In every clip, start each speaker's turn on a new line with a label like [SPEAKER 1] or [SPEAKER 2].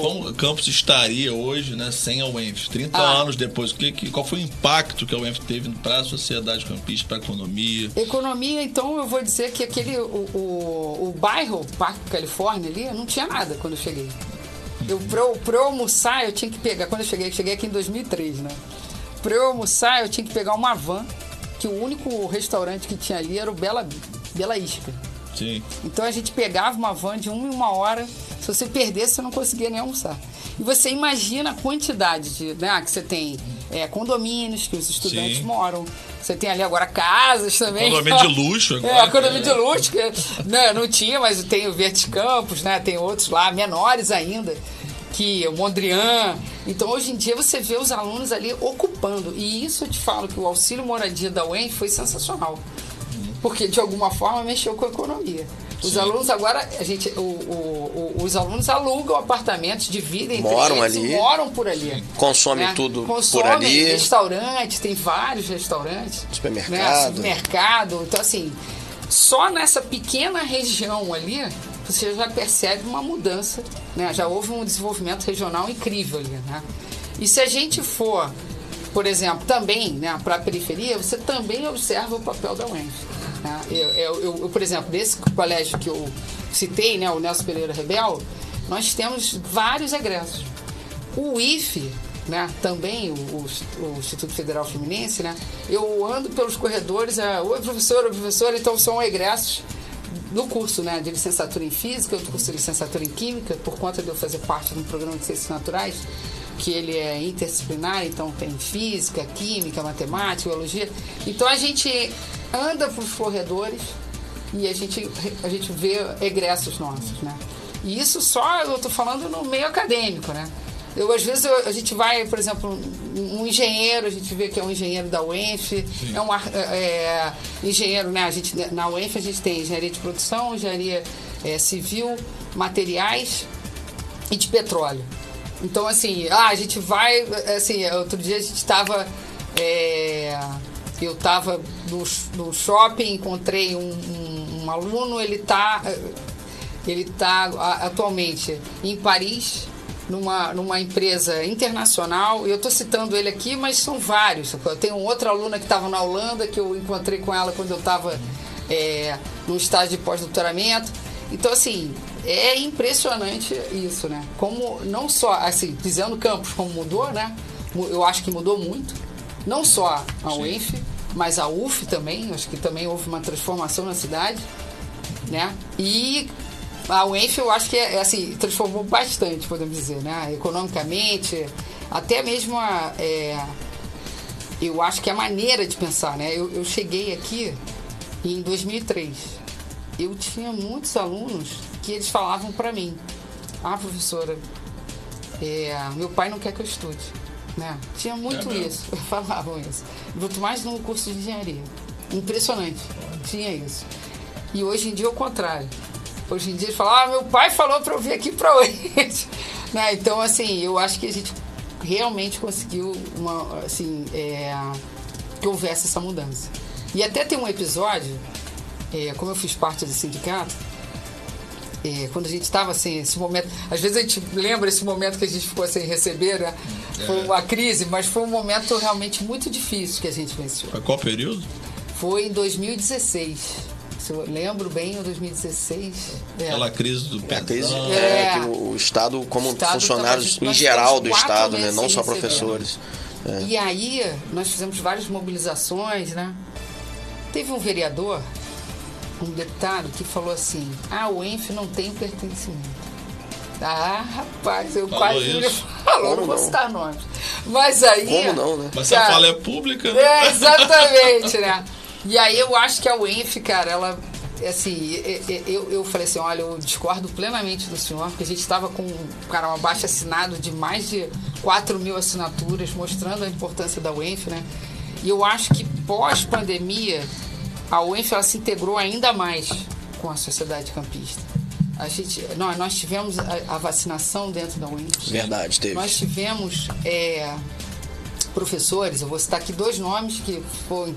[SPEAKER 1] Como o campus estaria hoje, né, sem a UENF? 30 anos depois, qual foi o impacto que a UENF teve para a sociedade campista, para a economia?
[SPEAKER 2] Economia, então, eu vou dizer que o bairro Parque Califórnia ali, não tinha nada quando eu cheguei. Pra eu almoçar, eu tinha que pegar, quando eu cheguei aqui em 2003, né? Pra eu almoçar, eu tinha que pegar uma van, que o único restaurante que tinha ali era o Bela Isca.
[SPEAKER 1] Sim.
[SPEAKER 2] Então a gente pegava uma van de 1 hora, se você perdesse, você não conseguia nem almoçar. E você imagina a quantidade que você tem condomínios que os estudantes moram. Você tem ali agora casas também.
[SPEAKER 1] Condomínio de luxo agora.
[SPEAKER 2] Condomínio de luxo, que não tinha, mas tem o Verdes Campos, né? Tem outros lá, menores ainda, que o Mondrian. Então, hoje em dia, você vê os alunos ali ocupando. E isso eu te falo que o auxílio moradia da UENF foi sensacional. Porque, de alguma forma, mexeu com a economia. Os alunos agora, os alunos alugam apartamentos, dividem
[SPEAKER 3] moram ali,
[SPEAKER 2] moram por ali.
[SPEAKER 3] Consomem tudo por ali.
[SPEAKER 2] Restaurantes, tem vários restaurantes.
[SPEAKER 3] Supermercado.
[SPEAKER 2] Então, assim, só nessa pequena região ali, você já percebe uma mudança, né? Já houve um desenvolvimento regional incrível ali, né? E se a gente for, por exemplo, também, né, para a periferia, você também observa o papel da UENF. Eu, por exemplo, nesse colégio que eu citei, né, o Nelson Pereira Rebel, nós temos vários egressos. O IFE, né, também o Instituto Federal Fluminense, né, eu ando pelos corredores, oi professora, então são egressos do curso, né, de licenciatura em Física, do curso de licenciatura em Química, por conta de eu fazer parte de um programa de Ciências Naturais, que ele é interdisciplinar, então tem Física, Química, Matemática, Biologia. Então a gente anda para os corredores e a gente vê egressos nossos, né? E isso só, eu estou falando no meio acadêmico, né? Às vezes a gente vai, por exemplo, um engenheiro, a gente vê que é um engenheiro da UENF, engenheiro, né? Na UENF a gente tem engenharia de produção, engenharia civil, materiais e de petróleo. Então, assim, a gente vai, assim, outro dia a gente estava, eu estava no shopping, encontrei um aluno, ele tá atualmente em Paris, numa empresa internacional. Eu estou citando ele aqui, mas são vários. Eu tenho outra aluna que estava na Holanda, que eu encontrei com ela quando eu estava no estágio de pós-doutoramento. Então, assim, é impressionante isso, né? Como, não só, assim, Pisando Campos, como mudou, né? Eu acho que mudou muito. Não só a UENF, mas a UF também. Acho que também houve uma transformação na cidade, né? E a UENF, eu acho que assim, transformou bastante, podemos dizer, né? Economicamente, até mesmo eu acho que a maneira de pensar, né? Eu cheguei aqui em 2003. Eu tinha muitos alunos que eles falavam para mim: professora, meu pai não quer que eu estude, né? Tinha muito isso, falavam isso. Muito mais no curso de engenharia. Impressionante, tinha isso. E hoje em dia é o contrário. Hoje em dia eles falam: meu pai falou para eu vir aqui para hoje. Né? Então, assim, eu acho que a gente realmente conseguiu que houvesse essa mudança. E até tem um episódio, como eu fiz parte do sindicato, quando a gente estava assim, esse momento, às vezes a gente lembra esse momento que a gente ficou sem receber, né? Foi uma crise, mas foi um momento realmente muito difícil que a gente venceu.
[SPEAKER 1] Foi qual período?
[SPEAKER 2] Foi em 2016. Se eu lembro bem, em 2016.
[SPEAKER 1] Aquela crise do
[SPEAKER 3] que o Estado, como funcionários em geral do Estado, né? Não só professores.
[SPEAKER 2] E aí, nós fizemos várias mobilizações, né? Teve um vereador, um deputado, que falou assim: a UENF não tem pertencimento. Rapaz, eu quase me falou, não vou citar nomes. Mas aí...
[SPEAKER 3] Como não, né?
[SPEAKER 1] Mas se a fala é pública, né?
[SPEAKER 2] Exatamente, né? E aí eu acho que a UENF, cara, ela, assim, eu falei assim: olha, eu discordo plenamente do senhor, porque a gente estava com um abaixo-assinado de mais de 4.000 assinaturas, mostrando a importância da UENF, né? E eu acho que pós-pandemia, a UENF, ela se integrou ainda mais com a sociedade campista. Nós tivemos a vacinação dentro da UENF.
[SPEAKER 3] Verdade, teve.
[SPEAKER 2] Nós tivemos professores, eu vou citar aqui 2 nomes, que foi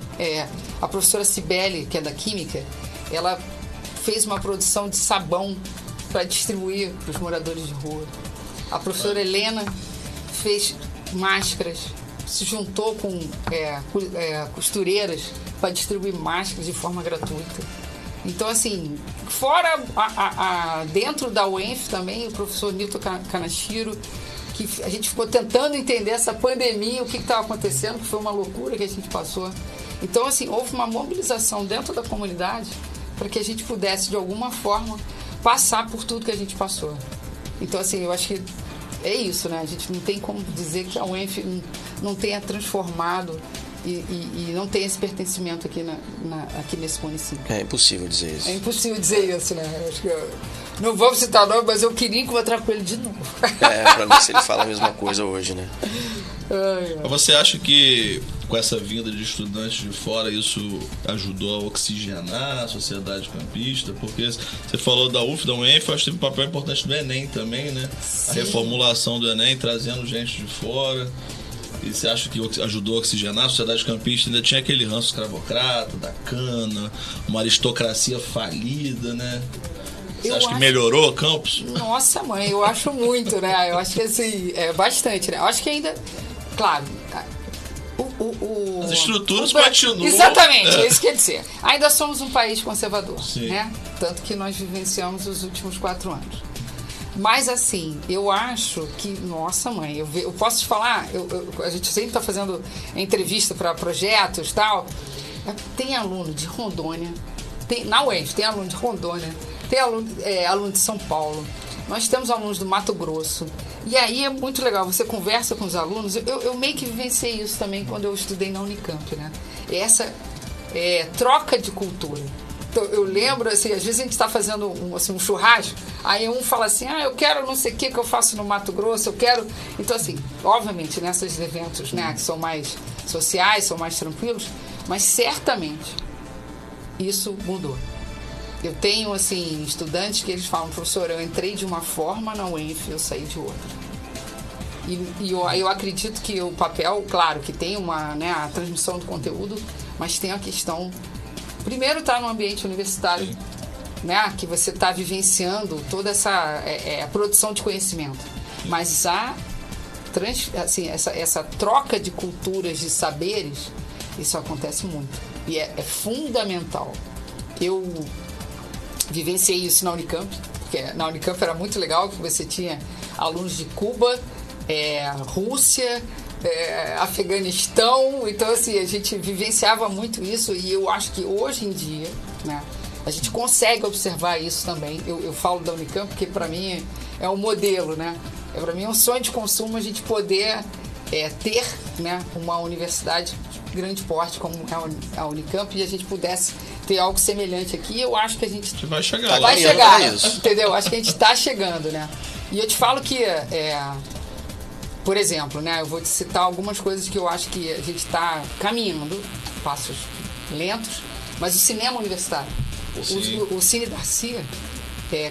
[SPEAKER 2] a professora Cibele, que é da Química. Ela fez uma produção de sabão para distribuir para os moradores de rua. A professora Helena fez máscaras, se juntou com costureiras para distribuir máscaras de forma gratuita. Então, assim, fora dentro da UENF também, o professor Nilton Kanashiro, que a gente ficou tentando entender essa pandemia, o que estava acontecendo, que foi uma loucura que a gente passou. Então, assim, houve uma mobilização dentro da comunidade para que a gente pudesse, de alguma forma, passar por tudo que a gente passou. Então, assim, eu acho que é isso, né? A gente não tem como dizer que a UENF não tenha transformado e não tem esse pertencimento aqui, aqui nesse município.
[SPEAKER 3] É impossível dizer isso.
[SPEAKER 2] É impossível dizer isso, né? Eu acho que não vamos citar nome, mas eu queria encontrar com ele de novo.
[SPEAKER 3] Pra ver se ele fala a mesma coisa hoje, né?
[SPEAKER 1] Mas você acha que com essa vinda de estudantes de fora isso ajudou a oxigenar a sociedade campista? Porque você falou da UF, da UENF, acho que teve um papel importante do Enem também, né? Sim. A reformulação do Enem, trazendo gente de fora. E você acha que ajudou a oxigenar a sociedade campista? Ainda tinha aquele ranço escravocrata, da cana, uma aristocracia falida, né? Você acha que melhorou Campos?
[SPEAKER 2] Nossa, mãe, eu acho muito, né? Eu acho que assim, bastante, né? Eu acho que ainda, claro,
[SPEAKER 1] as estruturas continuam.
[SPEAKER 2] Exatamente, é isso que quer dizer. Ainda somos um país conservador, né? Tanto que nós vivenciamos os últimos 4 anos. Mas assim, eu acho que, nossa mãe, eu posso te falar, a gente sempre está fazendo entrevista para projetos e tal. Tem aluno de Rondônia, na UENF tem aluno de Rondônia, tem aluno de São Paulo, nós temos alunos do Mato Grosso. E aí é muito legal, você conversa com os alunos. Eu meio que vivenciei isso também quando eu estudei na Unicamp, né? Essa troca de cultura. Então, eu lembro, assim, às vezes a gente está fazendo um churrasco, aí um fala assim, eu quero não sei o que eu faço no Mato Grosso, eu quero... Então, assim, obviamente, nesses eventos, né, que são mais sociais, são mais tranquilos, mas certamente isso mudou. Eu tenho, assim, estudantes que eles falam, professor, eu entrei de uma forma na UENF, eu saí de outra. E eu acredito que o papel, claro, que tem a transmissão do conteúdo, mas tem a questão... Primeiro está no ambiente universitário, né, que você está vivenciando toda essa produção de conhecimento. Mas essa troca de culturas, de saberes, isso acontece muito. E é fundamental. Eu vivenciei isso na Unicamp, porque na Unicamp era muito legal, que você tinha alunos de Cuba, Rússia, Afeganistão. Então, assim, a gente vivenciava muito isso, e eu acho que hoje em dia, né, a gente consegue observar isso também. Eu falo da Unicamp porque para mim é um modelo, né? Para mim é um sonho de consumo a gente poder ter, né, uma universidade de grande porte como a Unicamp, e a gente pudesse ter algo semelhante aqui. Eu acho que a gente
[SPEAKER 1] vai chegar,
[SPEAKER 2] entendeu? Acho que a gente está chegando, né? E eu te falo que por exemplo, né, eu vou te citar algumas coisas que eu acho que a gente está caminhando, passos lentos, mas o cinema universitário, o Cine Darcy,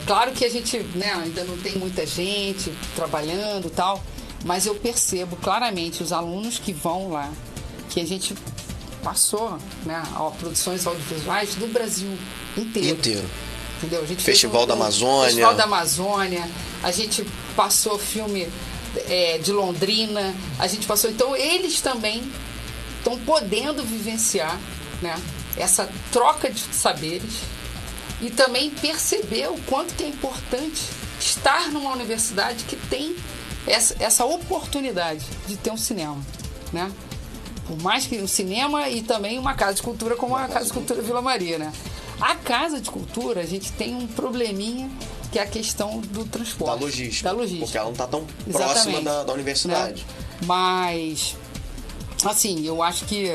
[SPEAKER 2] claro que a gente, né, ainda não tem muita gente trabalhando e tal, mas eu percebo claramente os alunos que vão lá, que a gente passou, né, produções audiovisuais do Brasil inteiro. Entendeu? A gente
[SPEAKER 3] Festival da Amazônia.
[SPEAKER 2] Festival da Amazônia, a gente passou filme de Londrina, a gente passou. Então, eles também estão podendo vivenciar, né, essa troca de saberes e também perceber o quanto que é importante estar numa universidade que tem essa oportunidade de ter um cinema, né? Por mais que um cinema e também uma casa de cultura como a Casa de Cultura Vila Maria, né? A Casa de Cultura, a gente tem um probleminha, que é a questão do transporte.
[SPEAKER 3] Da logística. Porque ela não está tão próxima da universidade.
[SPEAKER 2] Né? Mas, assim, eu acho que...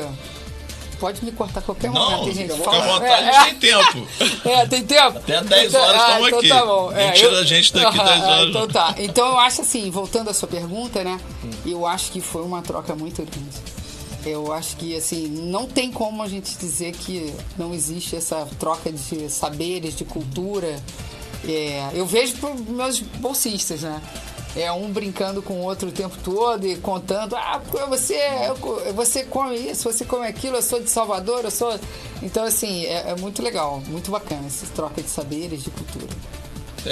[SPEAKER 2] Pode me cortar qualquer momento.
[SPEAKER 1] Não, fica à vontade, a gente tem tempo.
[SPEAKER 2] Tem tempo?
[SPEAKER 1] Até 10 horas estamos aqui.
[SPEAKER 2] Tá bom.
[SPEAKER 1] Tira a gente daqui 10 horas.
[SPEAKER 2] Então tá. Então eu acho assim, voltando à sua pergunta, né? Eu acho que foi uma troca muito grande. Eu acho que, assim, não tem como a gente dizer que não existe essa troca de saberes, de cultura. Eu vejo para meus bolsistas, né? Um brincando com o outro o tempo todo e contando, você come isso, você come aquilo, eu sou de Salvador, eu sou... Então, assim, é muito legal, muito bacana essa troca de saberes, de cultura.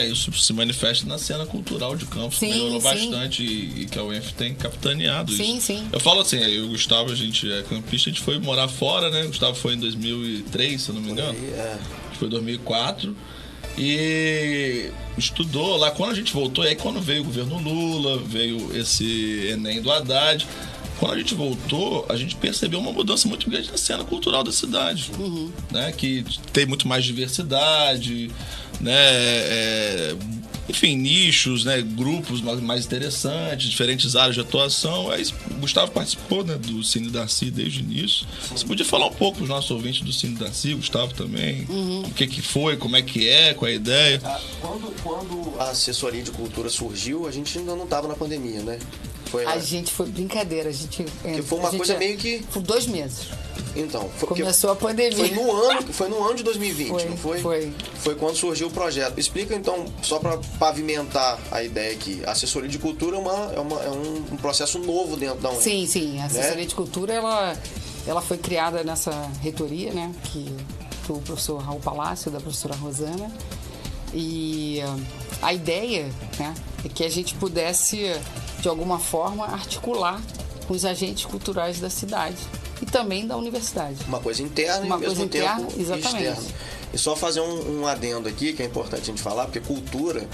[SPEAKER 1] Isso se manifesta na cena cultural de Campos,
[SPEAKER 2] sim,
[SPEAKER 1] melhorou
[SPEAKER 2] sim.
[SPEAKER 1] bastante e que a UENF tem capitaneado
[SPEAKER 2] sim,
[SPEAKER 1] isso.
[SPEAKER 2] Sim.
[SPEAKER 1] Eu falo assim, eu e o Gustavo, a gente é campista, a gente foi morar fora, né? O Gustavo foi em 2003, se eu não me engano. Foi em 2004. E estudou lá. Quando a gente voltou, aí quando veio o governo Lula, veio esse Enem do Haddad. Quando a gente voltou, a gente percebeu uma mudança muito grande na cena cultural da cidade, né? Que tem muito mais diversidade, né? Enfim, nichos, né? Grupos mais interessantes, diferentes áreas de atuação. Aí, o Gustavo participou, né, do Cine Darcy desde o início. Você podia falar um pouco para os nossos ouvintes do Cine Darcy, Gustavo também, o que foi, como é que é, qual é a ideia?
[SPEAKER 3] Quando a assessoria de cultura surgiu, a gente ainda não estava na pandemia, né?
[SPEAKER 2] A gente foi brincadeira,
[SPEAKER 3] que foi uma coisa meio que...
[SPEAKER 2] Por 2 meses.
[SPEAKER 3] Então,
[SPEAKER 2] começou a pandemia.
[SPEAKER 3] Foi no ano de 2020, não foi? Foi quando surgiu o projeto. Explica então, só para pavimentar a ideia aqui. A assessoria de cultura é um processo novo dentro da UENF.
[SPEAKER 2] Sim. A assessoria de cultura ela foi criada nessa reitoria, né? Do professor Raul Palácio, da professora Rosana. E a ideia, né, é que a gente pudesse, de alguma forma, articular com os agentes culturais da cidade e também da universidade.
[SPEAKER 3] Uma coisa interna e ao mesmo tempo externa. E só fazer um adendo aqui, que é importante a gente falar, porque cultura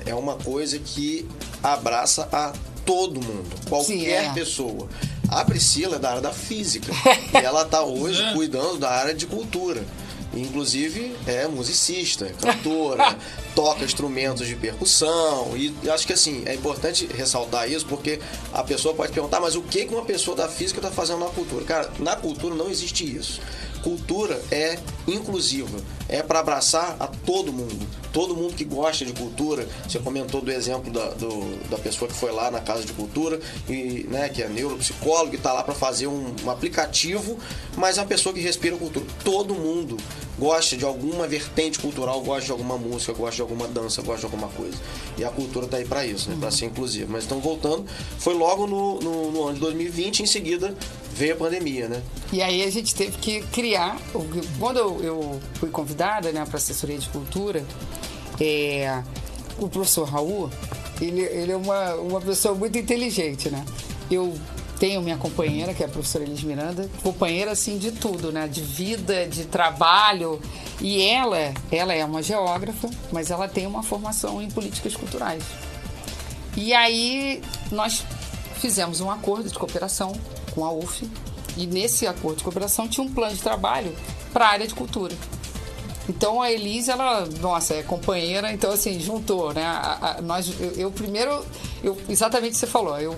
[SPEAKER 3] é uma coisa que abraça a todo mundo, qualquer pessoa. A Priscila é da área da física e ela está hoje cuidando da área de cultura. Inclusive é musicista, cantora, toca instrumentos de percussão e acho que assim, é importante ressaltar isso porque a pessoa pode perguntar, mas o que uma pessoa da física está fazendo na cultura? Cara, na cultura não existe isso. Cultura é inclusiva, é para abraçar a todo mundo que gosta de cultura. Você comentou do exemplo da pessoa que foi lá na Casa de Cultura, e, né, que é neuropsicólogo e está lá para fazer um aplicativo, mas é uma pessoa que respira cultura. Todo mundo gosta de alguma vertente cultural, gosta de alguma música, gosta de alguma dança, gosta de alguma coisa. E a cultura está aí para isso, né, para ser inclusiva. Mas então, voltando, foi logo no ano de 2020, em seguida veio a pandemia, né?
[SPEAKER 2] E aí a gente teve que criar. Quando eu fui convidada, né, para assessoria de cultura, o professor Raul, ele é uma pessoa muito inteligente, né? Eu tenho minha companheira, que é a professora Elis Miranda, companheira assim de tudo, né? De vida, de trabalho. E ela é uma geógrafa, mas ela tem uma formação em políticas culturais. E aí nós fizemos um acordo de cooperação com a UF, e nesse acordo de cooperação tinha um plano de trabalho para a área de cultura. Então a Elis, ela, nossa, é companheira, então assim, juntou, né? Exatamente o que você falou, eu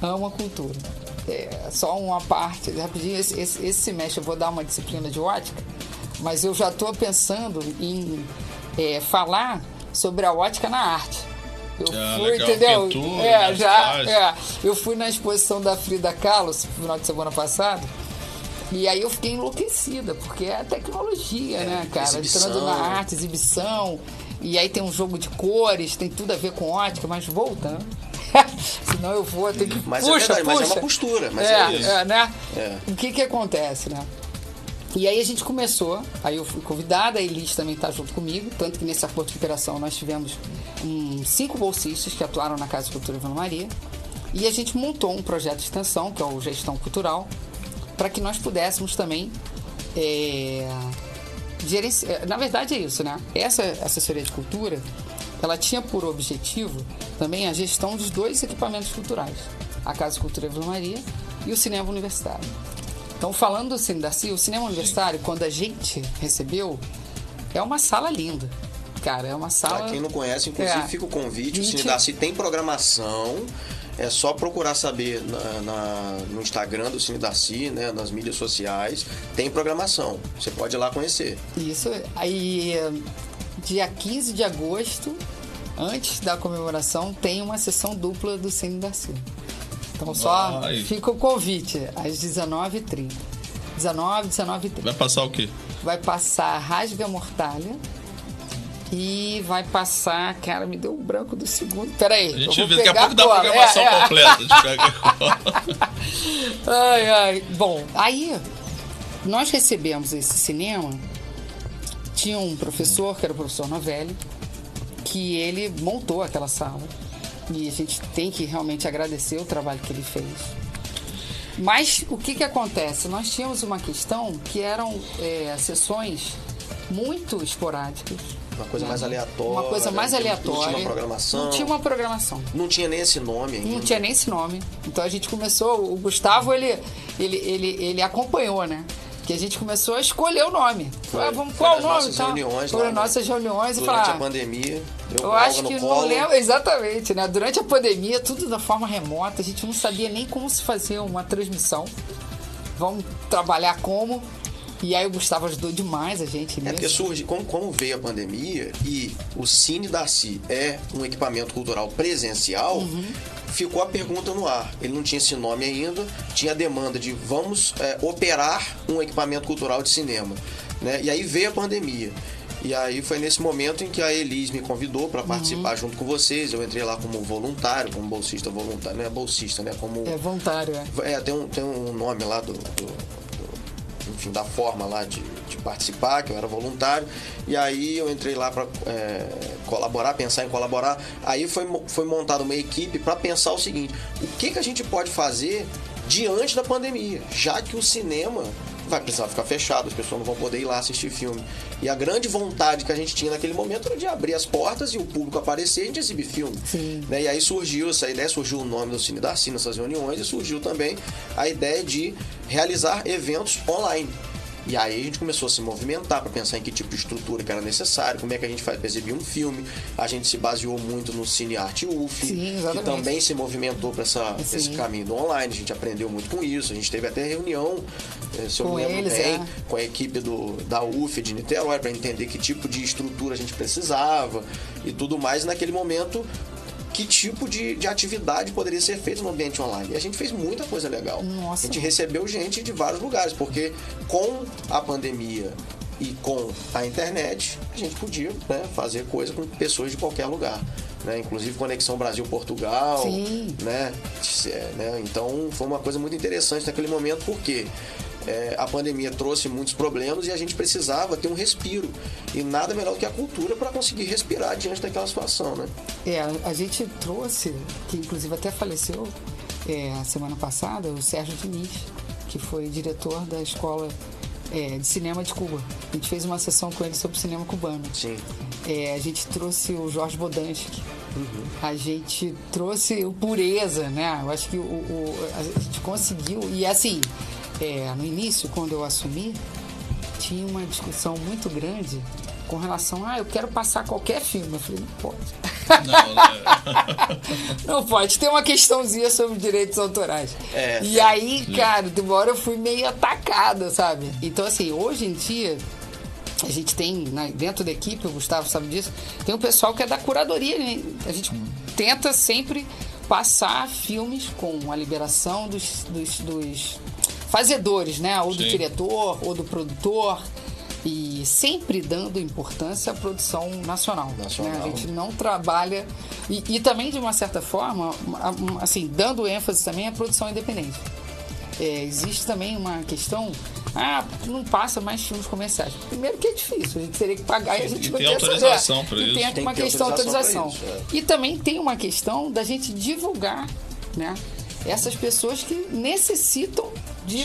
[SPEAKER 2] amo a cultura. Só uma parte, rapidinho, esse semestre eu vou dar uma disciplina de ótica, mas eu já estou pensando em falar sobre a ótica na arte. Eu fui, legal, entendeu? Pintura, eu fui na exposição da Frida Kahlo, no final de semana passado, e aí eu fiquei enlouquecida, porque é a tecnologia, né, cara?
[SPEAKER 3] Exibição.
[SPEAKER 2] Entrando na arte, exibição, e aí tem um jogo de cores, tem tudo a ver com ótica, mas voltando. Senão eu vou ter que...
[SPEAKER 3] Mas mas é uma postura, mas
[SPEAKER 2] né? O que acontece, né? E aí a gente começou, aí eu fui convidada, a Elis também está junto comigo, tanto que nesse acordo de cooperação nós tivemos 5 bolsistas que atuaram na Casa de Cultura Vila Maria, e a gente montou um projeto de extensão, que é o Gestão Cultural, para que nós pudéssemos também gerenciar. Na verdade é isso, né? Essa assessoria de cultura, ela tinha por objetivo também a gestão dos 2 equipamentos culturais, a Casa de Cultura Vila Maria e o Cinema Universitário. Então, falando do Cine Darcy, o Cinema Universitário, quando a gente recebeu, é uma sala linda. Cara, é uma sala...
[SPEAKER 3] Pra quem não conhece, inclusive, fica o convite. O Cine Darcy tem programação. É só procurar saber no Instagram do Cine Darcy, né, nas mídias sociais. Tem programação. Você pode ir lá conhecer. Isso.
[SPEAKER 2] Aí, dia 15 de agosto, antes da comemoração, tem uma sessão dupla do Cine Darcy. Então só fica o convite, às 19h30. 19h30.
[SPEAKER 1] Vai passar o quê?
[SPEAKER 2] Vai passar Rasga Mortalha e vai passar... Cara, me deu um branco do segundo. Peraí,
[SPEAKER 1] a gente vê, daqui a pouco dá a programação completa.
[SPEAKER 2] Bom, aí nós recebemos esse cinema. Tinha um professor, que era o professor Novelli, que ele montou aquela sala. E a gente tem que realmente agradecer o trabalho que ele fez. Mas o que acontece? Nós tínhamos uma questão que eram sessões muito esporádicas.
[SPEAKER 3] Uma coisa mais aleatória.
[SPEAKER 2] Uma coisa mais aleatória.
[SPEAKER 3] Não tinha uma programação.
[SPEAKER 2] Não tinha uma programação.
[SPEAKER 3] Não tinha nem esse nome ainda.
[SPEAKER 2] Não tinha nem esse nome. Então a gente começou, o Gustavo, ele acompanhou, né? Que a gente começou a escolher o nome. Qual o nome? Foram nossas reuniões.
[SPEAKER 3] Durante a pandemia.
[SPEAKER 2] Eu acho que não lembro. Exatamente, né? Durante a pandemia, tudo da forma remota. A gente não sabia nem como se fazer uma transmissão. Vamos trabalhar como. E aí o Gustavo ajudou demais a gente nisso.
[SPEAKER 3] Porque surge, como veio a pandemia e o Cine Darcy é um equipamento cultural presencial, ficou a pergunta no ar. Ele não tinha esse nome ainda, tinha a demanda de vamos operar um equipamento cultural de cinema. Né? E aí veio a pandemia. E aí foi nesse momento em que a Elis me convidou para participar junto com vocês. Eu entrei lá como voluntário, como bolsista voluntário. Não é bolsista, né? Como...
[SPEAKER 2] É voluntário,
[SPEAKER 3] tem um nome lá enfim, da forma lá de participar, que eu era voluntário, e aí eu entrei lá para colaborar, pensar em colaborar. Aí foi montada uma equipe para pensar o seguinte: o que a gente pode fazer diante da pandemia, já que o cinema vai precisar ficar fechado, as pessoas não vão poder ir lá assistir filme. E a grande vontade que a gente tinha naquele momento era de abrir as portas e o público aparecer e a gente exibir filme. Né? E aí surgiu essa ideia, surgiu o nome do Cine Darcy nessas reuniões e surgiu também a ideia de realizar eventos online. E aí a gente começou a se movimentar para pensar em que tipo de estrutura que era necessário, como é que a gente faz para exibir um filme. A gente se baseou muito no Cine Arte UF, que também se movimentou para esse caminho do online. A gente aprendeu muito com isso. A gente teve até reunião, se eu me lembro bem, com a equipe da UF de Niterói para entender que tipo de estrutura a gente precisava e tudo mais. E naquele momento, que tipo de atividade poderia ser feita no ambiente online. E a gente fez muita coisa legal.
[SPEAKER 2] Nossa.
[SPEAKER 3] A gente recebeu gente de vários lugares, porque com a pandemia e com a internet, a gente podia, né, fazer coisa com pessoas de qualquer lugar. Né? Inclusive Conexão Brasil-Portugal. Né? Então foi uma coisa muito interessante naquele momento, porque a pandemia trouxe muitos problemas e a gente precisava ter um respiro. E nada melhor do que a cultura para conseguir respirar diante daquela situação, né?
[SPEAKER 2] A gente trouxe, que inclusive até faleceu a semana passada, o Sérgio Diniz, que foi diretor da Escola de Cinema de Cuba. A gente fez uma sessão com ele sobre cinema cubano.
[SPEAKER 3] Sim.
[SPEAKER 2] A gente trouxe o Jorge Bodansky. A gente trouxe o Pureza, né? Eu acho que a gente conseguiu. E assim, no início, quando eu assumi, tinha uma discussão muito grande com relação eu quero passar qualquer filme. Eu falei, não pode. Não pode. Tem uma questãozinha sobre direitos autorais. E aí, cara, de uma hora eu fui meio atacada, sabe? Então, assim, hoje em dia, a gente tem, dentro da equipe, o Gustavo sabe disso, tem um pessoal que é da curadoria, né? A gente tenta sempre passar filmes com a liberação dos fazedores, né? Ou do diretor, ou do produtor, e sempre dando importância à produção nacional. Né? A gente não trabalha... E também, de uma certa forma, assim, dando ênfase também à produção independente. Existe também uma questão... não passa mais filmes comerciais. Primeiro que é difícil, a gente teria que pagar e a gente não tem
[SPEAKER 1] autorização para isso.
[SPEAKER 2] Tem uma questão de autorização. E também tem uma questão da gente divulgar, né? Essas pessoas que necessitam de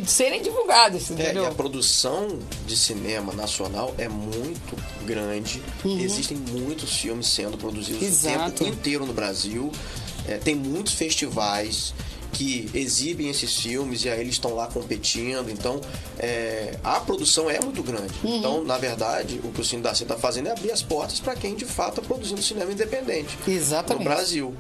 [SPEAKER 2] serem divulgadas, entendeu?
[SPEAKER 3] E a produção de cinema nacional é muito grande. Existem muitos filmes sendo produzidos o tempo inteiro no Brasil. Tem muitos festivais que exibem esses filmes e aí eles estão lá competindo. Então, a produção é muito grande. Então, na verdade, o que o Cine Darcy está fazendo é abrir as portas para quem, de fato, está produzindo cinema independente no Brasil.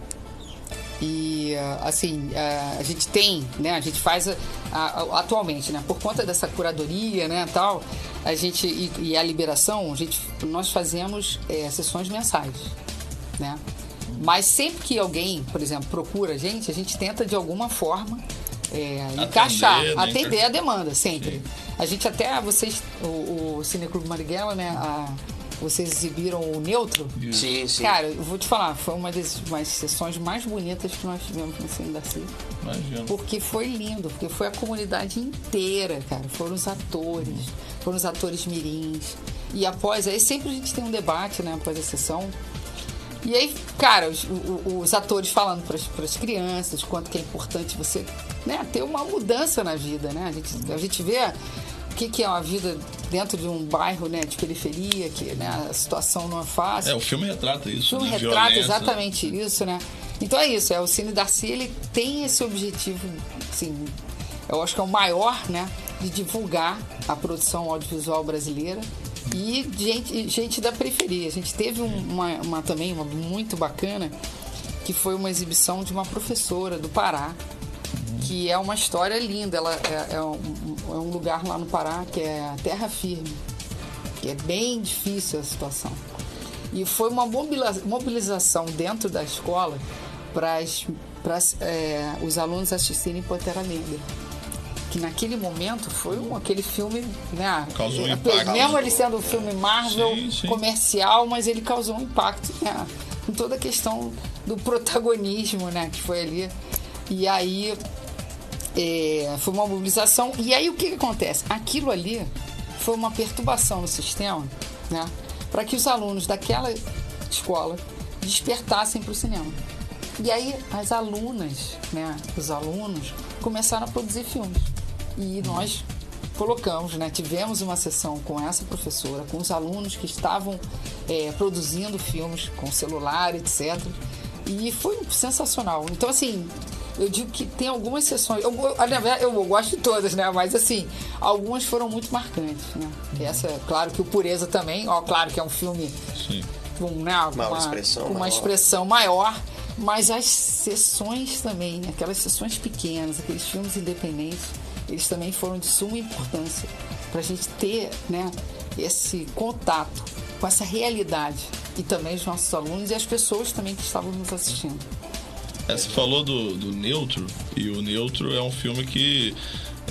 [SPEAKER 2] E, assim, a gente tem, né, a gente faz atualmente, né, por conta dessa curadoria, né, tal, a gente, e a liberação, nós fazemos sessões mensais, né, mas sempre que alguém, por exemplo, procura a gente tenta de alguma forma encaixar, atender a demanda, sempre. Sim. A gente até, o Cineclube Marighella, né, vocês exibiram o Neutro?
[SPEAKER 3] Sim, sim.
[SPEAKER 2] Cara, eu vou te falar, foi uma das sessões mais bonitas que nós tivemos no Cine Darcy.
[SPEAKER 1] Imagina.
[SPEAKER 2] Porque foi lindo, porque foi a comunidade inteira, cara. Foram os atores mirins. E após, aí sempre a gente tem um debate, né, após a sessão. E aí, cara, os atores falando para as crianças quanto que é importante você, né, ter uma mudança na vida, né? A gente vê o que é uma vida dentro de um bairro, né, de periferia, que, né, a situação não é fácil.
[SPEAKER 1] O filme retrata isso.
[SPEAKER 2] O filme retrata exatamente isso, né? Então é isso, o Cine Darcy, ele tem esse objetivo, assim, eu acho que é o maior, né, de divulgar a produção audiovisual brasileira e gente da periferia. A gente teve também uma muito bacana, que foi uma exibição de uma professora do Pará, que é uma história linda. Ela é um lugar lá no Pará que é a terra firme, que é bem difícil a situação. E foi uma mobilização dentro da escola para os alunos assistirem Pantera Negra, que naquele momento foi aquele filme, né?
[SPEAKER 1] Causou um impacto.
[SPEAKER 2] Mesmo ele sendo um filme Marvel,
[SPEAKER 1] sim.
[SPEAKER 2] comercial, mas ele causou um impacto, né, em toda a questão do protagonismo, né, que foi ali. E aí foi uma mobilização. E aí o que acontece? Aquilo ali foi uma perturbação no sistema, né, para que os alunos daquela escola despertassem para o cinema. E aí as alunas, né, os alunos começaram a produzir filmes. E nós colocamos, né, tivemos uma sessão com essa professora, com os alunos que estavam produzindo filmes com celular, etc. E foi sensacional. Então, assim, eu digo que tem algumas sessões, eu gosto de todas, né, mas assim, algumas foram muito marcantes, né. Essa, claro que o Pureza também, claro que é um filme com, né, uma expressão maior, mas as sessões também, aquelas sessões pequenas, aqueles filmes independentes, eles também foram de suma importância para a gente ter, né, esse contato com essa realidade, e também os nossos alunos e as pessoas também que estavam nos assistindo.
[SPEAKER 1] Você falou do Neutro, e o Neutro é um filme que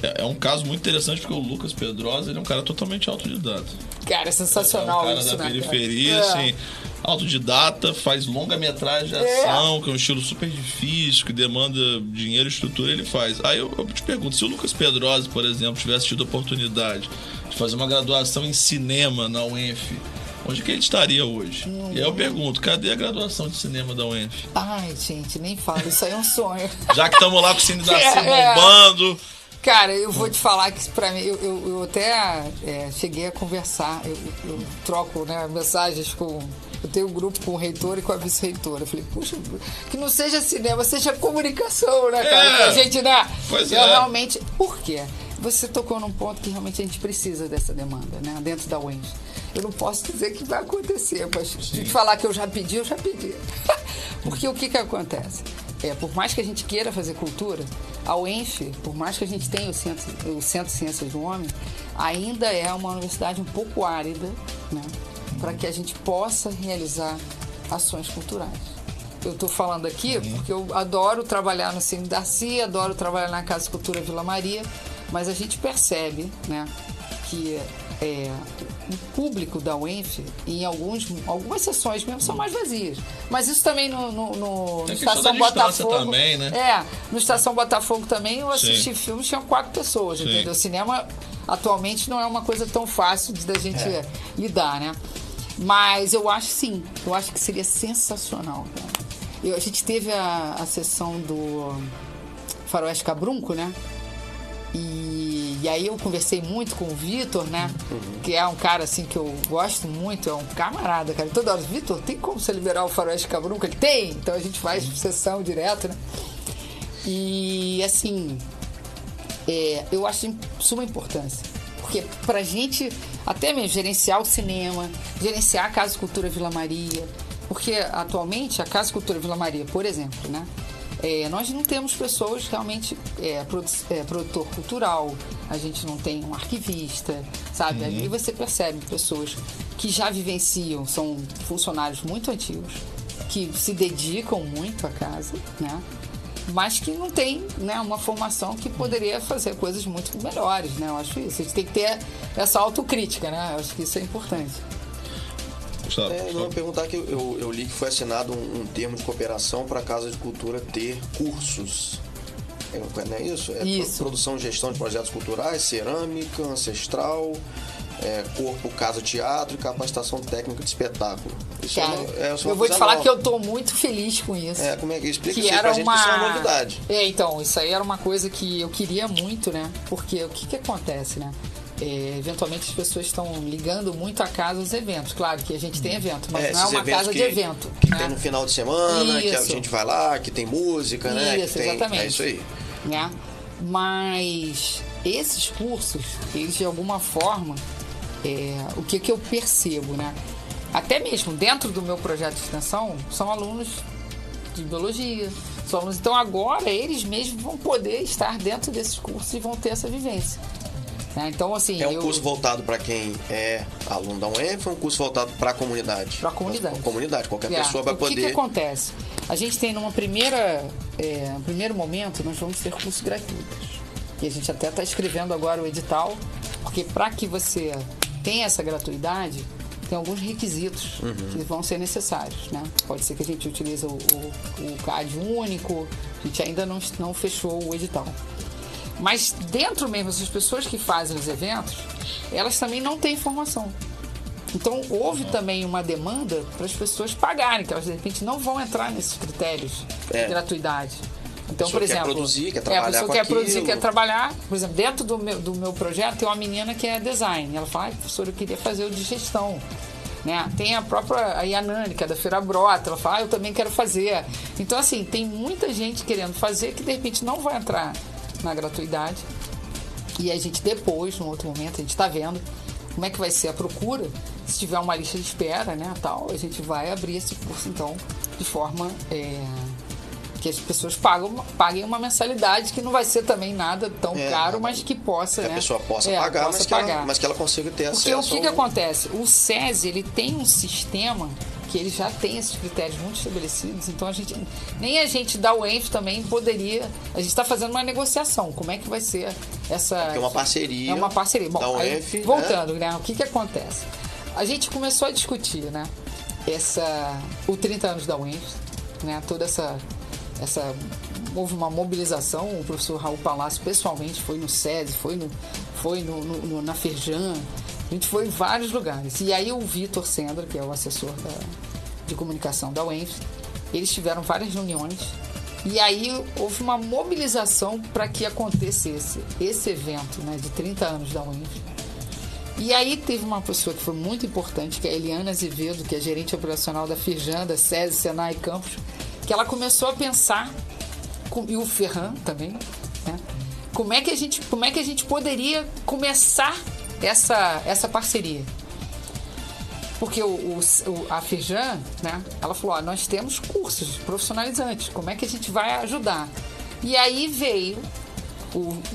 [SPEAKER 1] é um caso muito interessante, porque o Lucas Pedrosa, ele é um cara totalmente autodidata.
[SPEAKER 2] Cara, é sensacional
[SPEAKER 1] isso, né? Um cara da periferia, assim, autodidata, faz longa-metragem de ação, que é um estilo super difícil, que demanda dinheiro e estrutura, ele faz. Aí eu te pergunto, se o Lucas Pedrosa, por exemplo, tivesse tido a oportunidade de fazer uma graduação em cinema na UENF, onde que ele estaria hoje? E aí eu pergunto, cadê a graduação de cinema da UENF?
[SPEAKER 2] Ai, gente, nem falo, isso aí é um sonho.
[SPEAKER 1] Já que estamos lá com o Cine Darcy bombando...
[SPEAKER 2] Cara, eu vou te falar que pra mim, eu até cheguei a conversar, eu troco, né, mensagens com... Eu tenho um grupo com o reitor e com a vice-reitora. Eu falei, puxa, que não seja cinema, seja comunicação, né, cara? Pra gente, né?
[SPEAKER 1] Pois
[SPEAKER 2] realmente... Por quê? Você tocou num ponto que realmente a gente precisa dessa demanda, né? Dentro da UENF. Eu não posso dizer que vai acontecer, mas de falar que eu já pedi. Porque o que acontece? Por mais que a gente queira fazer cultura, a UENF, por mais que a gente tenha o Centro de Ciências do Homem, ainda é uma universidade um pouco árida, né, para que a gente possa realizar ações culturais. Eu estou falando aqui porque eu adoro trabalhar no Cine Darcy, adoro trabalhar na Casa de Cultura Vila Maria, mas a gente percebe, né, que o público da UENF, em algumas sessões mesmo, são mais vazias. Mas isso também no Estação Botafogo.
[SPEAKER 1] Também, né?
[SPEAKER 2] No Estação Botafogo também eu assisti filmes, tinham 4 pessoas, entendeu? O cinema atualmente não é uma coisa tão fácil da gente lidar, né? Mas eu acho que seria sensacional, cara. A gente teve a sessão do Faroeste Cabrunco, né? E aí eu conversei muito com o Vitor, né? Que é um cara assim que eu gosto muito, é um camarada, cara. Toda hora, Vitor, tem como você liberar o Faroeste Cabrunco? Ele tem! Então a gente faz sessão direto, né? E assim, eu acho de suma importância. Porque pra gente, até mesmo gerenciar o cinema, gerenciar a Casa de Cultura Vila Maria, porque atualmente a Casa de Cultura Vila Maria, por exemplo, né? Nós não temos pessoas realmente produtor cultural, a gente não tem um arquivista, sabe? Ali você percebe pessoas que já vivenciam, são funcionários muito antigos, que se dedicam muito à casa, né? Mas que não tem, né, uma formação que poderia fazer coisas muito melhores, né? Eu acho isso. A gente tem que ter essa autocrítica, né? Eu acho que isso é importante.
[SPEAKER 3] Eu ia perguntar que eu li que foi assinado um termo de cooperação para a Casa de Cultura ter cursos. Não é isso?
[SPEAKER 2] Isso.
[SPEAKER 3] Produção e gestão de projetos culturais, cerâmica, ancestral. corpo, casa, teatro e capacitação técnica de espetáculo. Isso
[SPEAKER 2] cara,
[SPEAKER 3] uma
[SPEAKER 2] eu vou te falar
[SPEAKER 3] nova.
[SPEAKER 2] que eu tô muito feliz com isso.
[SPEAKER 3] Como é que explica
[SPEAKER 2] que
[SPEAKER 3] isso
[SPEAKER 2] era
[SPEAKER 3] pra gente, que isso é uma novidade.
[SPEAKER 2] Então, isso aí era uma coisa que eu queria muito, né? Porque o que acontece, né? Eventualmente as pessoas estão ligando muito a casa aos eventos. Claro que a gente tem evento, mas não é uma casa de evento.
[SPEAKER 3] Que
[SPEAKER 2] né?
[SPEAKER 3] tem no final de semana,
[SPEAKER 2] isso.
[SPEAKER 3] que a gente vai lá, que tem música, né?
[SPEAKER 2] Isso,
[SPEAKER 3] que tem,
[SPEAKER 2] exatamente.
[SPEAKER 3] É isso aí.
[SPEAKER 2] Né? Mas esses cursos, eles de alguma forma, o que eu percebo, né? Até mesmo dentro do meu projeto de extensão, são alunos de biologia. São alunos, então agora eles mesmos vão poder estar dentro desses cursos e vão ter essa vivência. Então, assim,
[SPEAKER 3] é um curso voltado para quem é aluno da UENF ou um curso voltado para a comunidade?
[SPEAKER 2] Para a comunidade.
[SPEAKER 3] Pra comunidade, qualquer pessoa vai poder...
[SPEAKER 2] O que acontece? A gente tem no primeiro momento, nós vamos ter cursos gratuitos. E a gente até está escrevendo agora o edital, porque para que você tenha essa gratuidade, tem alguns requisitos que vão ser necessários, né? Pode ser que a gente utilize o CAD único, a gente ainda não fechou o edital. Mas dentro mesmo, essas pessoas que fazem os eventos, elas também não têm informação. Então, houve também uma demanda para as pessoas pagarem, que elas, de repente, não vão entrar nesses critérios de gratuidade. Então, por exemplo...
[SPEAKER 3] quer produzir, quer trabalhar
[SPEAKER 2] a pessoa
[SPEAKER 3] com
[SPEAKER 2] quer
[SPEAKER 3] aquilo.
[SPEAKER 2] produzir, quer trabalhar. Por exemplo, dentro do meu projeto, tem uma menina que é design. Ela fala, professora, eu queria fazer o de gestão. Né? Tem a própria Yanani, que é da Feira Brota. Ela fala, eu também quero fazer. Então, assim, tem muita gente querendo fazer que, de repente, não vai entrar na gratuidade. E a gente depois, num outro momento, a gente está vendo como é que vai ser a procura. Se tiver uma lista de espera, né, tal, a gente vai abrir esse curso, então, de forma que as pessoas paguem uma mensalidade, que não vai ser também nada tão caro, mas que possa,
[SPEAKER 3] que
[SPEAKER 2] né?
[SPEAKER 3] a pessoa possa pagar, mas que ela consiga ter acesso.
[SPEAKER 2] Porque o que acontece? O SESI, ele tem um sistema que ele já tem esses critérios muito estabelecidos, então nem a gente da UENF também poderia, a gente está fazendo uma negociação, como é que vai ser essa...
[SPEAKER 3] É uma parceria.
[SPEAKER 2] É uma parceria. Bom,
[SPEAKER 3] da UENF,
[SPEAKER 2] aí, voltando, né? O que acontece? A gente começou a discutir, né? O 30 anos da UENF, né? Toda houve uma mobilização, o professor Raul Palácio pessoalmente foi no SESI, foi na Firjan, a gente foi em vários lugares. E aí o Vitor Sendra, que é o assessor de comunicação da UENF, eles tiveram várias reuniões e aí houve uma mobilização para que acontecesse esse evento, né, de 30 anos da UENF. E aí teve uma pessoa que foi muito importante, que é a Eliana Azevedo, que é gerente operacional da Firjan, da SESI, Senai Campos, que ela começou a pensar, e o Ferran também, né, como é que a gente poderia começar essa parceria. Porque a Firjan, né, ela falou, nós temos cursos profissionalizantes, como é que a gente vai ajudar? E aí veio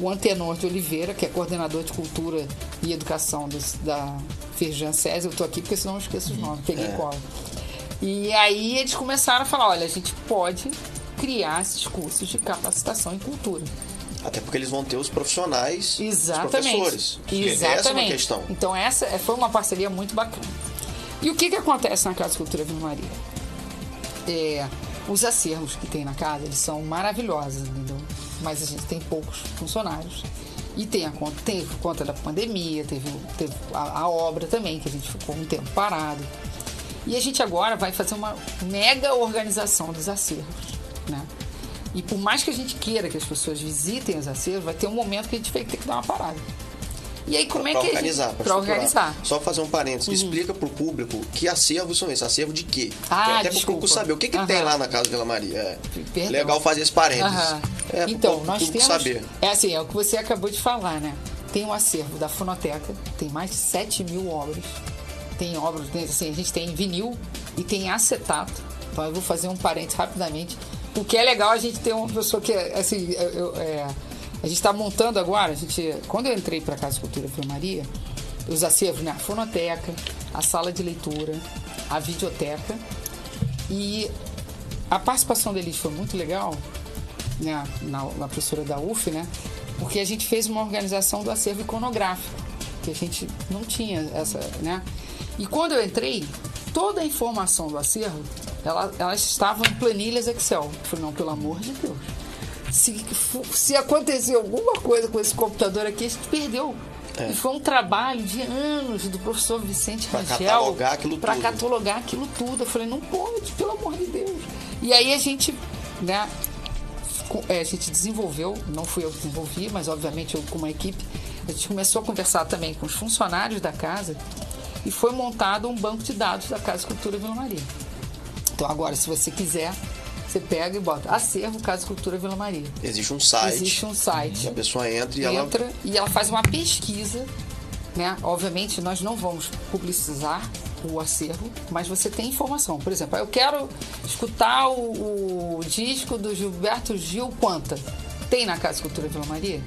[SPEAKER 2] o Antenor de Oliveira, que é coordenador de cultura e educação da Firjan SESI, eu estou aqui porque senão eu esqueço os nomes, peguei cola. E aí eles começaram a falar, olha, a gente pode criar esses cursos de capacitação em cultura.
[SPEAKER 3] Até porque eles vão ter os profissionais,
[SPEAKER 2] exatamente,
[SPEAKER 3] os professores.
[SPEAKER 2] Exatamente.
[SPEAKER 3] Essa é uma questão.
[SPEAKER 2] Então essa foi uma parceria muito bacana. E o que acontece na Casa de Cultura Vila Maria? Os acervos que tem na casa, eles são maravilhosos, entendeu? Mas a gente tem poucos funcionários. E teve conta da pandemia, teve a obra também, que a gente ficou um tempo parado. E a gente agora vai fazer uma mega organização dos acervos, né? E por mais que a gente queira que as pessoas visitem os acervos, vai ter um momento que a gente vai ter que dar uma parada. E aí, como é que
[SPEAKER 3] para organizar. Só fazer um parênteses, explica para o público que acervos são esses, acervo de quê? Até para o público saber o que tem lá na Casa Vila Maria. É legal fazer esse parênteses.
[SPEAKER 2] Então, nós temos...
[SPEAKER 3] saber.
[SPEAKER 2] É o que você acabou de falar, né? Tem um acervo da Fonoteca, tem mais de 7.000 obras. Tem obras, assim, a gente tem vinil e tem acetato. Então, eu vou fazer um parênteses rapidamente. O que é legal a gente ter uma pessoa que, assim, a gente está montando agora, quando eu entrei para a Casa de Cultura Vila Maria, os acervos, né? A fonoteca, a sala de leitura, a videoteca, e a participação deles foi muito legal, né? Na professora da UF, né? Porque a gente fez uma organização do acervo iconográfico, que a gente não tinha essa, né? E quando eu entrei, toda a informação do acervo, elas estavam em planilhas Excel. Eu falei, não, pelo amor de Deus. Se acontecer alguma coisa com esse computador aqui, a gente perdeu. E foi um trabalho de anos do professor Vicente Rangel para catalogar aquilo tudo. Eu falei, não pode, pelo amor de Deus. E aí a gente, né, a gente desenvolveu, não fui eu que desenvolvi, mas obviamente eu com uma equipe, a gente começou a conversar também com os funcionários da casa e foi montado um banco de dados da Casa Cultura Vila Maria. Então agora, se você quiser, você pega e bota acervo Casa Cultura Vila Maria.
[SPEAKER 3] Existe um site. A pessoa entra
[SPEAKER 2] e ela faz uma pesquisa, né? Obviamente, nós não vamos publicizar o acervo, mas você tem informação. Por exemplo, eu quero escutar o disco do Gilberto Gil Quanta. Tem na Casa Cultura Vila Maria?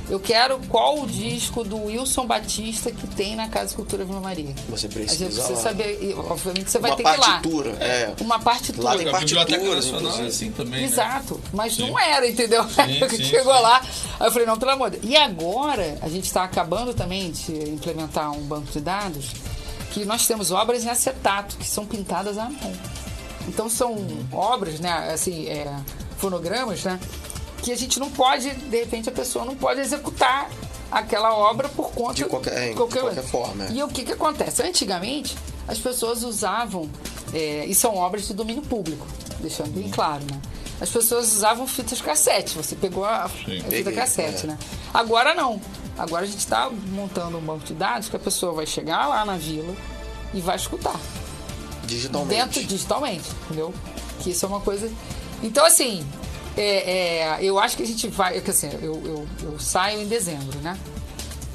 [SPEAKER 2] Eu quero qual o disco do Wilson Batista que tem na Casa Cultura Vila Maria.
[SPEAKER 3] Você precisa
[SPEAKER 2] saber, e, obviamente você vai ter que ir lá. Uma partitura.
[SPEAKER 3] Lá tem
[SPEAKER 1] Biblioteca Nacional é assim também.
[SPEAKER 2] Exato,
[SPEAKER 1] né?
[SPEAKER 2] mas não era, entendeu? Chegou lá, aí eu falei, não, pelo amor de Deus. E agora, a gente está acabando também de implementar um banco de dados que nós temos obras em acetato, que são pintadas à mão. Então são obras, né, assim, fonogramas, né, que a gente não pode, de repente a pessoa não pode executar aquela obra por conta
[SPEAKER 3] de qualquer forma.
[SPEAKER 2] E o que acontece? Antigamente, as pessoas usavam, e são obras de domínio público, deixando bem claro, né? As pessoas usavam fitas cassete, você pegou a fita cassete, né? Agora não. Agora a gente está montando um banco de dados que a pessoa vai chegar lá na vila e vai escutar. Digitalmente, entendeu? Que isso é uma coisa... Então, assim... eu acho que a gente vai... Assim, eu saio em dezembro, né?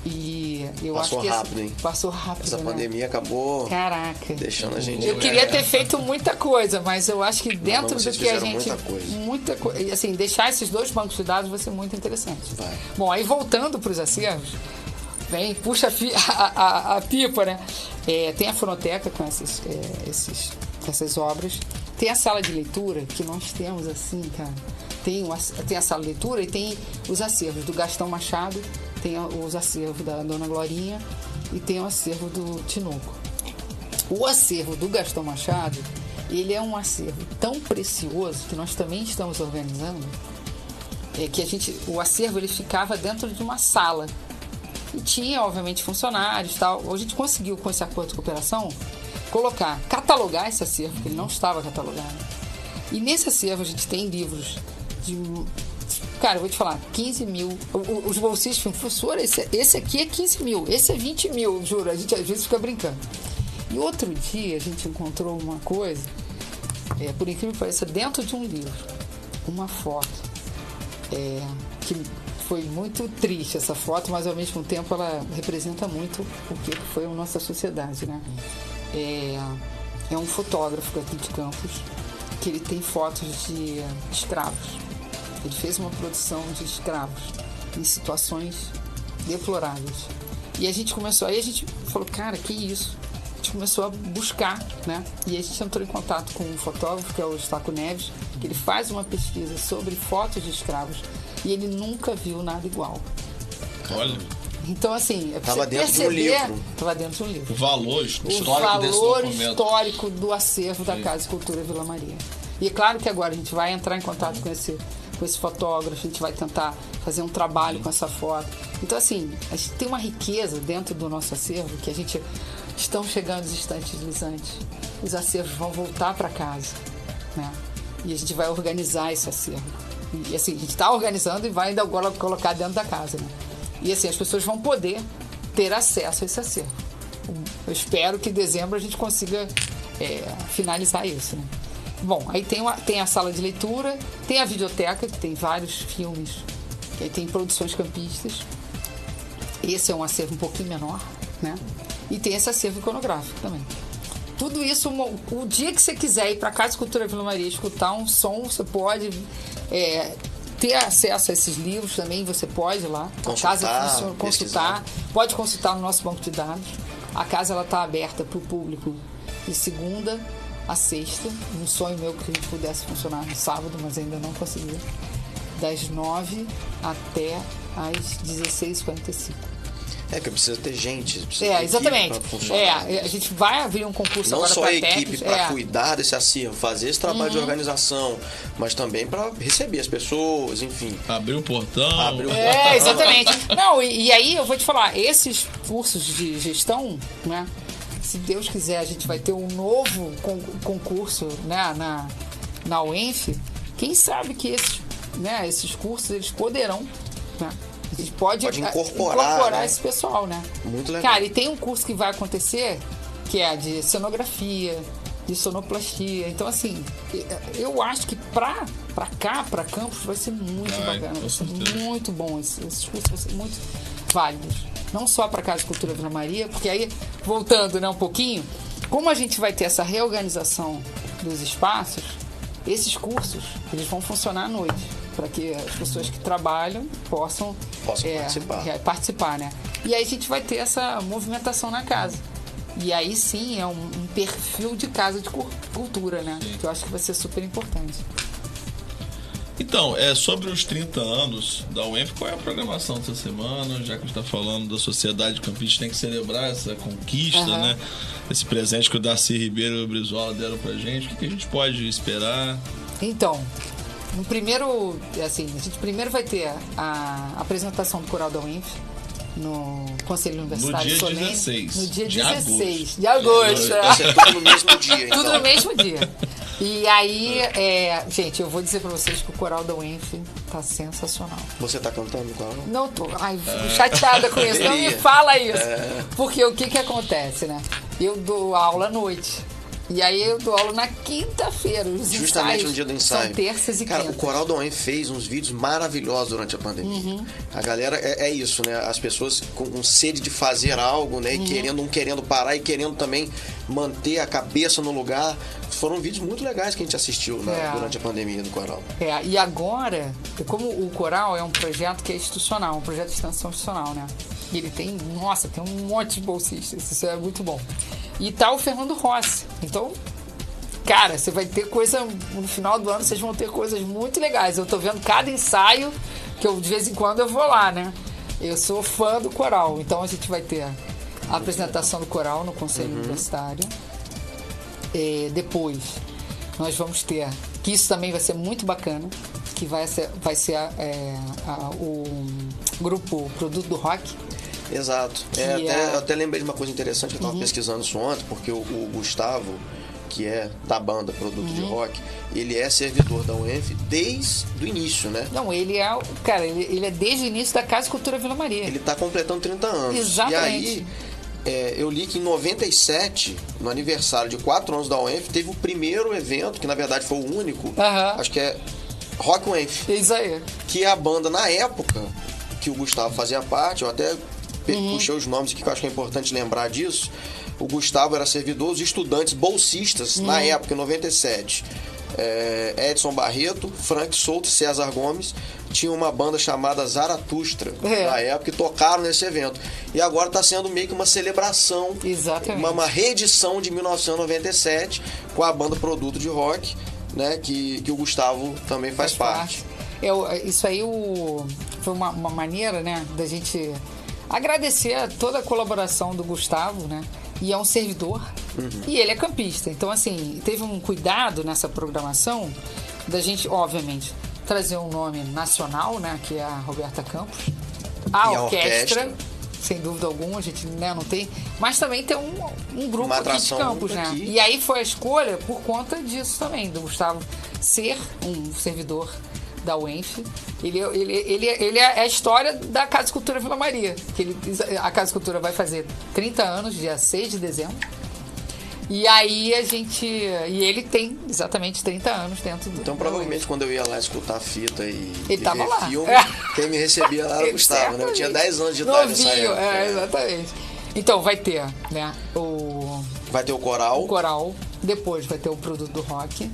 [SPEAKER 2] E eu
[SPEAKER 3] passou
[SPEAKER 2] acho que...
[SPEAKER 3] rápido, hein?
[SPEAKER 2] Passou rápido,
[SPEAKER 3] Essa
[SPEAKER 2] né?
[SPEAKER 3] pandemia acabou...
[SPEAKER 2] Caraca.
[SPEAKER 3] Deixando a gente...
[SPEAKER 2] Eu queria ter feito muita coisa, mas eu acho que dentro do que a gente...
[SPEAKER 3] Muita coisa.
[SPEAKER 2] Assim, deixar esses dois bancos de dados vai ser muito interessante.
[SPEAKER 3] Vai.
[SPEAKER 2] Bom, aí voltando para os acervos, puxa a pipa, né? Tem a fonoteca com essas obras. Tem a sala de leitura, que nós temos assim, cara. Tem a sala de leitura e tem os acervos do Gastão Machado, tem os acervos da Dona Glorinha e tem o acervo do Tinoco. O acervo do Gastão Machado, ele é um acervo tão precioso que nós também estamos organizando, que o acervo ele ficava dentro de uma sala. E tinha, obviamente, funcionários e tal. A gente conseguiu, com esse acordo de cooperação, catalogar esse acervo, que ele não estava catalogado. E nesse acervo a gente tem livros de... Cara, eu vou te falar, 15 mil. Os bolsistas falam, professor, esse aqui é 15 mil, esse é 20 mil, juro. A gente às vezes fica brincando. E outro dia a gente encontrou uma coisa, por incrível que pareça, dentro de um livro, uma foto, que foi muito triste essa foto, mas ao mesmo tempo ela representa muito o que foi a nossa sociedade, né? É um fotógrafo daqui de Campos, que ele tem fotos de escravos. Ele fez uma produção de escravos em situações deploráveis. E a gente começou, aí a gente falou, cara, que isso? A gente começou a buscar, né? E a gente entrou em contato com um fotógrafo, que é o Estaco Neves, que ele faz uma pesquisa sobre fotos de escravos e ele nunca viu nada igual.
[SPEAKER 1] Olha.
[SPEAKER 2] Então, assim,
[SPEAKER 3] Tava dentro de um livro.
[SPEAKER 2] Estava dentro de um livro.
[SPEAKER 1] O valor histórico
[SPEAKER 2] desse documento. Histórico do acervo da Casa Cultura Vila Maria. E é claro que agora a gente vai entrar em contato com esse fotógrafo, a gente vai tentar fazer um trabalho com essa foto. Então, assim, a gente tem uma riqueza dentro do nosso acervo que a gente... Estão chegando os instantes lisantes. Os acervos vão voltar para casa, né? E a gente vai organizar esse acervo. E assim, a gente está organizando e vai ainda agora colocar dentro da casa, né? E assim, as pessoas vão poder ter acesso a esse acervo. Eu espero que em dezembro a gente consiga finalizar isso, né? Bom, aí tem a sala de leitura, tem a videoteca, que tem vários filmes, que aí tem produções campistas. Esse é um acervo um pouquinho menor, né? E tem esse acervo iconográfico também. Tudo isso, o dia que você quiser ir para a Casa Cultura Vila Maria escutar um som, você pode ter acesso a esses livros também, você pode ir lá. Consultar, pode consultar no nosso banco de dados. A casa está aberta para o público de segunda a sexta. Um sonho meu que a gente pudesse funcionar no sábado, mas ainda não consegui. Das 9 até às 16h45.
[SPEAKER 3] que precisa ter gente. Precisa ter
[SPEAKER 2] exatamente. A gente vai abrir um concurso
[SPEAKER 3] não
[SPEAKER 2] agora
[SPEAKER 3] só a equipe para
[SPEAKER 2] cuidar
[SPEAKER 3] desse acervo, fazer esse trabalho de organização, mas também para receber as pessoas, enfim.
[SPEAKER 1] Abrir o portão.
[SPEAKER 2] Exatamente. Não, e aí eu vou te falar, esses cursos de gestão, né? Se Deus quiser, a gente vai ter um novo concurso, né, na UENF. Quem sabe que esses cursos eles poderão, né? A gente pode incorporar
[SPEAKER 3] né?
[SPEAKER 2] esse pessoal, né?
[SPEAKER 3] Muito legal.
[SPEAKER 2] Cara, e tem um curso que vai acontecer que é de cenografia, de sonoplastia. Então, assim, eu acho que pra Campos, vai ser muito bacana. Vai ser muito bom. Esses cursos vão ser muito válidos. Não só para a Casa de Cultura Vila Maria, porque aí, voltando, né, um pouquinho, como a gente vai ter essa reorganização dos espaços, esses cursos, eles vão funcionar à noite, para que as pessoas que trabalham possam participar, né? E aí a gente vai ter essa movimentação na casa. E aí sim é um perfil de casa de cultura, né? Sim. Que eu acho que vai ser super importante.
[SPEAKER 1] Então, sobre os 30 anos da UENF, qual é a programação dessa semana? Já que a gente está falando da sociedade campista, tem que celebrar essa conquista, né? Esse presente que o Darcy Ribeiro e o Brizola deram pra gente. O que a gente pode esperar?
[SPEAKER 2] Então, no primeiro, assim, a gente primeiro vai ter a apresentação do Coral da UENF no Conselho Universitário
[SPEAKER 1] no dia
[SPEAKER 2] Solene.
[SPEAKER 1] 16.
[SPEAKER 2] No dia 16 de agosto.
[SPEAKER 3] Vai ser tudo no mesmo dia, então.
[SPEAKER 2] Tudo no mesmo dia. E aí, gente, eu vou dizer pra vocês que o Coral da UENF tá sensacional.
[SPEAKER 3] Você tá cantando no coral?
[SPEAKER 2] Não tô. Ai, fico chateada com isso. Não me fala isso. Porque o que acontece, né? Eu dou aula à noite. E aí eu dou aula na quinta-feira.
[SPEAKER 3] Justamente no dia do ensaio.
[SPEAKER 2] São terças e
[SPEAKER 3] Cara,
[SPEAKER 2] quintas.
[SPEAKER 3] o Coral da UENF fez uns vídeos maravilhosos durante a pandemia. A galera, é isso, né? As pessoas com sede de fazer algo, né? E querendo parar e querendo também manter a cabeça no lugar. Foram vídeos muito legais que a gente assistiu durante a pandemia do Coral.
[SPEAKER 2] E agora, como o Coral é um projeto que é institucional, um projeto de extensão institucional, né? E ele tem um monte de bolsistas. Isso é muito bom. E tá o Fernando Rossi. Então, cara, você vai ter coisa... No final do ano, vocês vão ter coisas muito legais. Eu tô vendo cada ensaio, que eu de vez em quando eu vou lá, né? Eu sou fã do Coral. Então, a gente vai ter a apresentação do Coral no Conselho Universitário. Depois, nós vamos ter... Que isso também vai ser muito bacana. Que vai ser o grupo Produto do Rock.
[SPEAKER 3] Exato. Eu até lembrei de uma coisa interessante que eu estava pesquisando isso ontem, porque o Gustavo, que é da banda Produto de Rock, ele é servidor da UENF desde o início, né?
[SPEAKER 2] Não, ele é... Cara, ele é desde o início da Casa de Cultura Vila Maria.
[SPEAKER 3] Ele está completando 30 anos.
[SPEAKER 2] Exatamente.
[SPEAKER 3] E aí, eu li que em 97, no aniversário de 4 anos da UENF, teve o primeiro evento, que na verdade foi o único, acho que é Rock UENF.
[SPEAKER 2] É isso aí.
[SPEAKER 3] Que é a banda, na época, que o Gustavo fazia parte, eu até... puxei os nomes aqui que eu acho que é importante lembrar disso. O Gustavo era servidor, os estudantes bolsistas, na época, em 97. Edson Barreto, Frank Souto e César Gomes tinham uma banda chamada Zaratustra na época e tocaram nesse evento. E agora está sendo meio que uma celebração, uma reedição de 1997 com a banda Produto de Rock, né, que o Gustavo também faz parte.
[SPEAKER 2] Isso aí foi uma maneira, né, da gente agradecer a toda a colaboração do Gustavo, né? E é um servidor. E ele é campista. Então, assim, teve um cuidado nessa programação da gente, obviamente, trazer um nome nacional, né? Que é a Roberta Campos. A orquestra, sem dúvida alguma, a gente, né, não tem. Mas também tem um grupo aqui de Campos, né? E aí foi a escolha por conta disso também, do Gustavo ser um servidor da UENF. Ele é a história da Casa de Cultura Vila Maria. A Casa de Cultura vai fazer 30 anos, dia 6 de dezembro. E aí e ele tem exatamente 30 anos dentro do...
[SPEAKER 3] Então, provavelmente, quando eu ia lá escutar a fita e
[SPEAKER 2] ele tava lá.
[SPEAKER 3] Filme, quem me recebia lá era o Gustavo, né? Eu tinha 10 anos de idade nessa época.
[SPEAKER 2] Exatamente. Então, vai ter, né,
[SPEAKER 3] vai ter o Coral.
[SPEAKER 2] O Coral. Depois vai ter o Produto do Rock.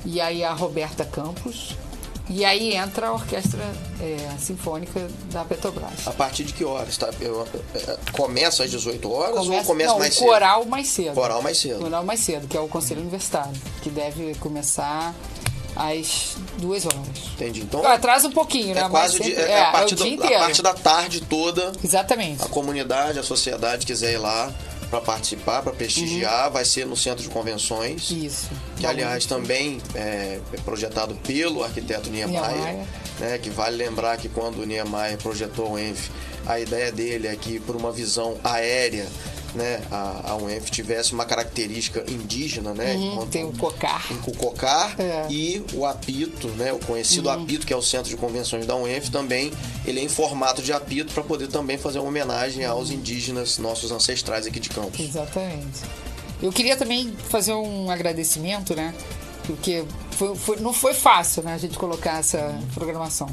[SPEAKER 2] E aí a Roberta Campos. E aí entra a Orquestra Sinfônica da Petrobras.
[SPEAKER 3] A partir de que horas? Começa às 18 horas ou começa mais cedo?
[SPEAKER 2] Coral mais cedo.
[SPEAKER 3] Coral mais cedo.
[SPEAKER 2] Coral mais cedo, que é o Conselho Universitário, que deve começar às 2 horas.
[SPEAKER 3] Entendi. Então,
[SPEAKER 2] atrasa um pouquinho, né?
[SPEAKER 3] É quase a parte da tarde toda.
[SPEAKER 2] Exatamente.
[SPEAKER 3] A comunidade, a sociedade quiser ir lá para participar, para prestigiar, vai ser no Centro de Convenções.
[SPEAKER 2] Isso.
[SPEAKER 3] Que, aliás, também é projetado pelo arquiteto Niemeyer, né? Que vale lembrar que quando o Niemeyer projetou o ENF, a ideia dele é que, por uma visão aérea, né, a UENF tivesse uma característica indígena, né?
[SPEAKER 2] Tem o cocar.
[SPEAKER 3] O cocar e o apito, né? O conhecido apito, que é o Centro de Convenções da UENF, também ele é em formato de apito para poder também fazer uma homenagem aos indígenas, nossos ancestrais aqui de Campos.
[SPEAKER 2] Exatamente. Eu queria também fazer um agradecimento, né? Porque não foi fácil, né, a gente colocar essa programação.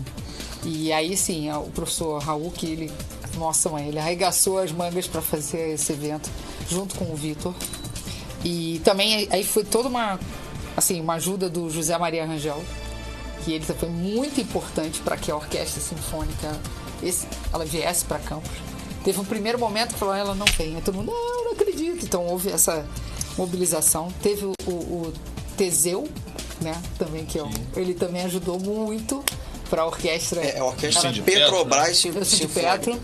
[SPEAKER 2] E aí sim, o professor Raul, que ele, nossa mãe, ele arregaçou as mangas para fazer esse evento junto com o Vitor. E também aí foi toda uma ajuda do José Maria Rangel, que ele foi muito importante para que a Orquestra Sinfônica ela viesse para Campos. Teve um primeiro momento que falou, ela não vem. Aí todo mundo, não acredito. Então houve essa mobilização. Teve o Teseu, né, também, que ele também ajudou muito para a orquestra.
[SPEAKER 3] É a orquestra Petrobras Sinfônica.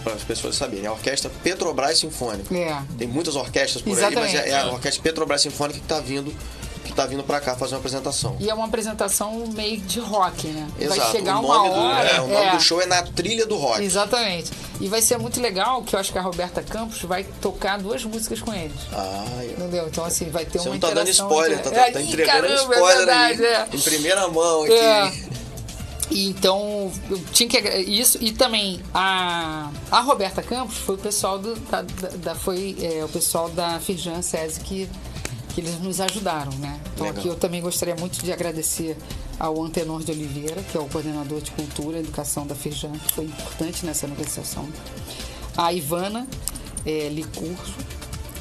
[SPEAKER 3] Para as pessoas saberem. É a orquestra Petrobras Sinfônica. Tem muitas orquestras por aí, mas é a orquestra Petrobras Sinfônica que está vindo para cá fazer uma apresentação.
[SPEAKER 2] E é uma apresentação meio de rock, né?
[SPEAKER 3] Exato.
[SPEAKER 2] Vai chegar uma hora.
[SPEAKER 3] O nome do show é Na Trilha do Rock.
[SPEAKER 2] Exatamente. E vai ser muito legal que eu acho que a Roberta Campos vai tocar 2 músicas com eles. Entendeu? Então, assim, vai ter uma interação.
[SPEAKER 3] Você não tá dando spoiler, tá entregando spoiler
[SPEAKER 2] verdade,
[SPEAKER 3] aí. Em primeira mão aqui.
[SPEAKER 2] Então, eu tinha que isso. E também a Roberta Campos foi o pessoal o pessoal da Firjan SESI que eles nos ajudaram, né? Então aqui eu também gostaria muito de agradecer ao Antenor de Oliveira, que é o coordenador de Cultura e Educação da Firjan, que foi importante nessa negociação. A Ivana Licurso,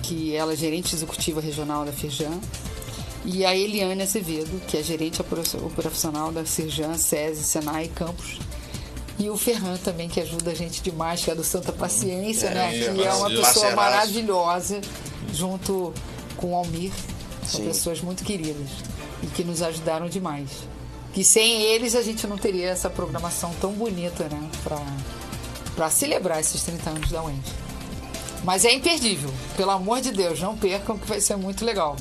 [SPEAKER 2] que ela é gerente executiva regional da Firjan. E a Eliane Azevedo, que é gerente operacional da Firjan, SESI, Senai Campos. E o Ferran também, que ajuda a gente demais, que é do Santa Paciência, né? Que é uma pessoa maravilhosa, junto com o Almir, são pessoas muito queridas e que nos ajudaram demais. Que sem eles a gente não teria essa programação tão bonita, né? Para celebrar esses 30 anos da UENF. Mas é imperdível, pelo amor de Deus, não percam, que vai ser muito legal.